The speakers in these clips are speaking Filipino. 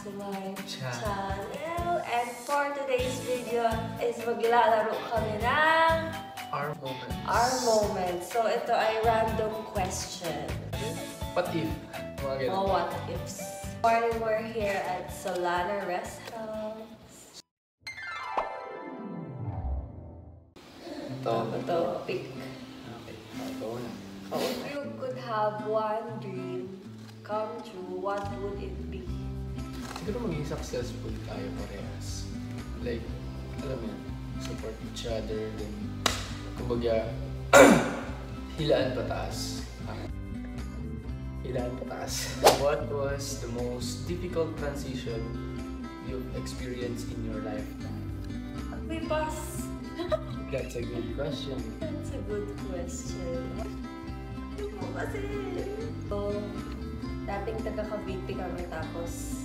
to my channel. And for today's video is maglalaro kami ng Our Moments. Our Moments. So ito ay random question. What if? Mga ganun. Oh, what ifs. Morning, we're here at Solana Rest House. Ito, pick. Okay, ito na. Oh, if you could have one dream come true, what would it be? Siguro maging successful tayo parehas. Like, alam mo yun, support each other, then, kumbaga, hilaan pataas. Hilaan pataas. What was the most difficult transition you've experienced in your lifetime? May pass. That's a good question. That's a good question. Kasi, so, dating taga-Cavite kami tapos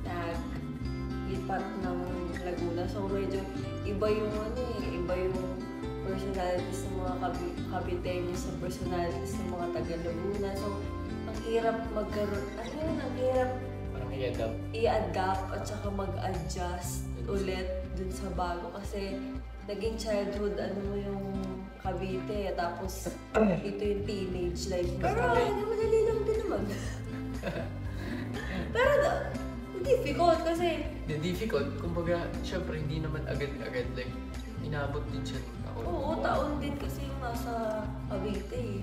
nag-lipat ng Laguna. So, medyo iba yung iba yung personalities ng mga Caviteños sa personalities ng mga taga-Laguna. So, ang hirap magkaroon, ang hirap Parang i-adapt at saka mag-adjust ulit dun sa bago kasi naging childhood, mo yung Cavite, tapos ito yung teenage life mo. Pero madali lang din naman. Pero difficult kasi... difficult, kumbaga, syempre hindi naman agad-agad, like, inabot din siya ng taon. Oo, taon din kasi yung nasa Cavite eh.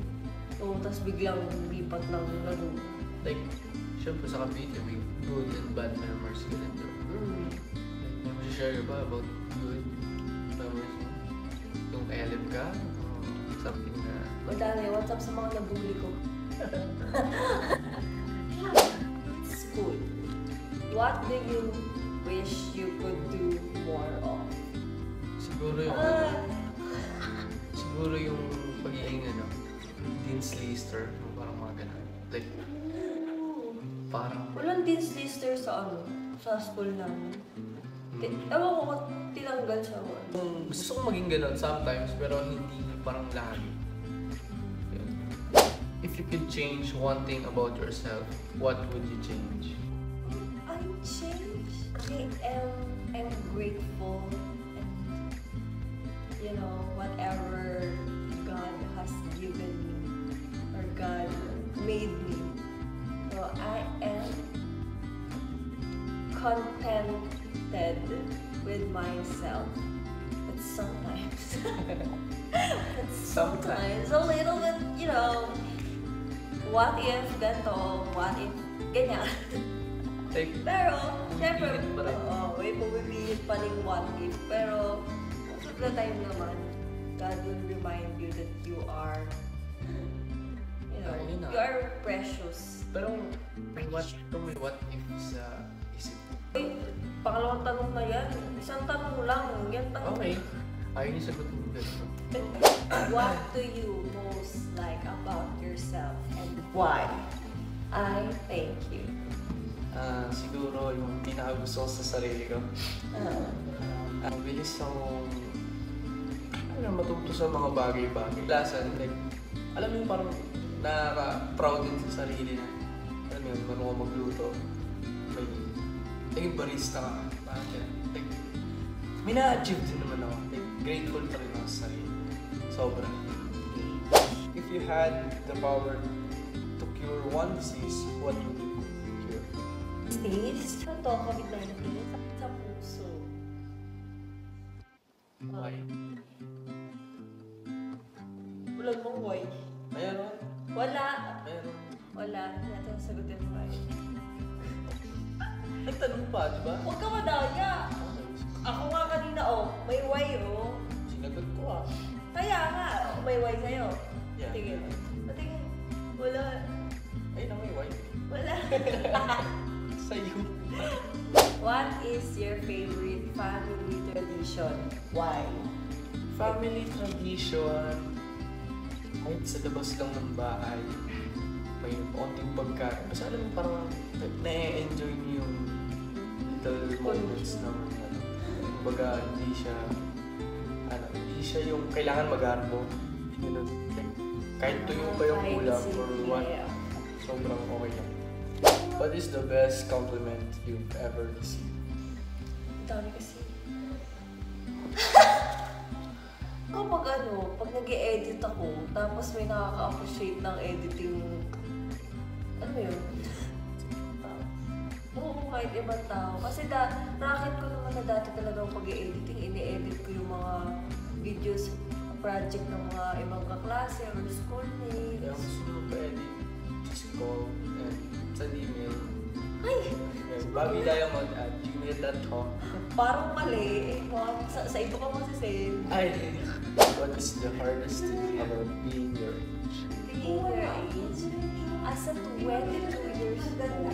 So, tapos biglang lipat ng Laguna. Like, syempre sa Cavite, may good and bad memories ka rin doon. Like, may share ba about good memories mo? Yung LM ka? Something na... Madali, what's up sa mga nabuli ko? School. What do you wish you could do more of? Siguro yung... siguro yung pagiging, Dean's Lister, parang mga ganun. Like, parang... Walang Dean's Lister sa sa school namin. Ewan ko kung tinanggal siya. Gusto kong maging ganun sometimes, pero hindi parang lagi. Yun. If you could change one thing about yourself, what would you change? I change. I'm grateful and whatever God has given me or God made me. So I am contented with myself. But sometimes a little bit, what if ganito, what if ganyan. Like, Pero, syempre, pumipilit pa rin. may pumipilit pa rin what if. Pero, most of the time naman, God will remind you that you are, you are precious. pero may what if sa isip mo? Pangalawang tanong na yan. Isang tanong lang. Yan tanong. Okay. Ayaw niyo sagot mo ganito. What do you most like about yourself and why? I thank you. Siguro yung pinakagusto ko sa sarili ko. Bilis akong matuto sa mga bagay-bagay. Lasan, like, alam mo yung parang nakaka-proud din sa sarili na, alam mo yun, marunong ka magluto. Like, barista ka. Parang yan. Like, may na-achieve din naman ako. Like, grateful pa rin ako sa sarili. Sobra. If you had the power to cure one disease, what would you cure? Disease? Ito, COVID-19. Sa puso. Why? Wala mong why. Mayroon. Wala. Mayroon. Wala. Hindi natin sagutin why. Nagtanong pa, di ba? Huwag ka madaya. Ako nga kanina, may why, Sinagot ko ah. Kaya nga, may why sa'yo. Yeah. Patingin. Patingin. Wala. Ay, na may wife. Wala. Sa'yo. What is your favorite family tradition? Why? Family tradition. Kahit sa labas lang ng bahay, may konting pagkain. Kasi alam mo, parang na-enjoy niyo yung little moments ng kumbaga, hindi siya yung kailangan mag-arbo. Kahit tuyo pa yung ulam or what, sobrang okay lang. What is the best compliment you've ever received? Ang dami kasi. Kapag pag nag-e-edit ako, tapos may nakaka-appreciate ng editing, ano yun? Oo, kahit ibang tao. Kasi racket ko naman na dati talagang pag-e-editing, ini-edit ko yung mga videos, project ng mga ibang kaklase or schoolmates. Kaya gusto mo pa-edit, just call and send email. Ay! Bobby Diamond at gmail.com. Parang mali. Sa iba ka masisend. Ay, what is the hardest thing about being your age? Being your age. As a 22 years old.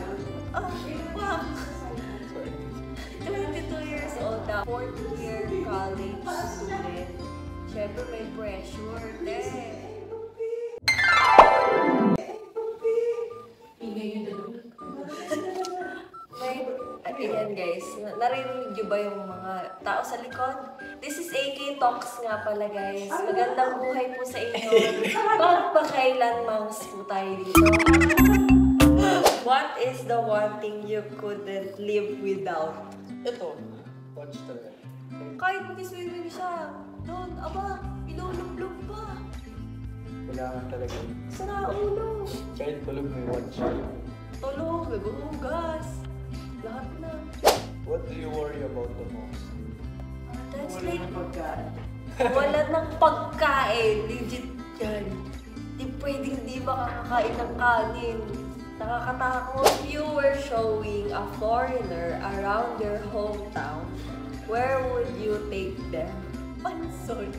Oh, wow! 22 years old na. 4th year college student. Siyempre may pressure. Ayan guys, narinig niyo ba yung mga tao sa likod? This is AK Talks nga pala guys. Magandang buhay po sa inyo. Pagpakailanmang po tayo dito. What is the one thing you couldn't live without? Ito, watch talaga. Kahit mag-swimming siya, doon, aba, ilulublog pa. Kailangan talaga. Sara ulo. Kahit bulog may watch. Tulog, naguhugas. Lahat na. What do you worry about the most? That's like, wala ng pagkain. Legit yan. Di pwedeng di makakakain ng kanin. Nakakatakot. If you were showing a foreigner around your hometown, where would you take them? Pansol.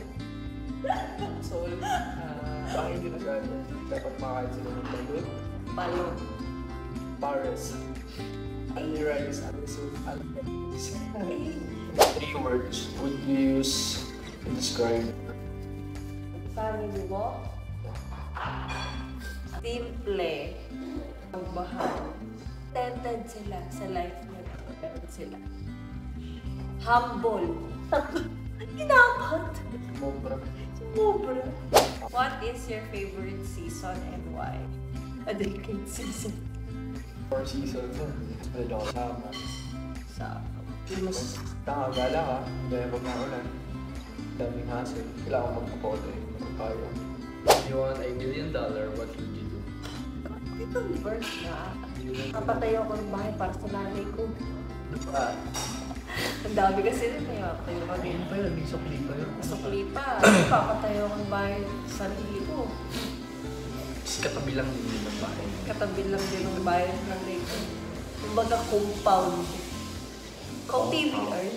So, bakit dito sa atin? Dapat makain sila ng balot. Balon. Paris. Ali rice. Ali soup. Ali rice. 3 words would you use to describe Family mo? Simple. Magmahal. Tented sila sa life nila. Tented sila. Humble. Inapat. Mobra? Sobra. What is your favorite season and why? A decade season. 4 seasons. Pwede ako sama. Sa Mas nakagala ka. Dahil pag naulan. Daming hassle. Kailangan magpapote. Magpapaya. If you want $1 million, what would you do? itong verse na napatayo ko ng bahay para sa nanay ko. Ang dami kasi rin kaya papatayo ko rin. Ano pa yun? May sukli pa yun. Sukli pa. Papatayo ko ng bahay sa sarili ko. Katabi lang din ng bahay. Katabi lang din ng bahay ng nanay ko. Kumbaga compound. KTVR.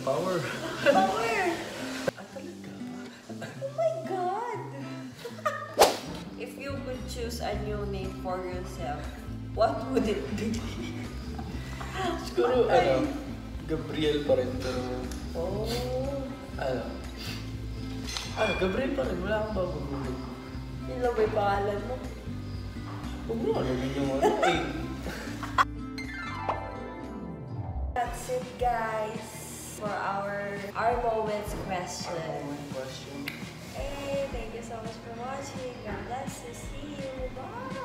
Power. Power! Ah, talaga? Oh my God! If you could choose a new name for yourself, what would it be? Siguro, Gabriel pa rin, pero... Oh. Gabriel pa rin. Wala akong babaguhin. Yun lang ba yung pangalan mo? Huwag mo, naging yung That's it, guys, for our moments question. Hey, thank you so much for watching. God bless you. See you. Bye.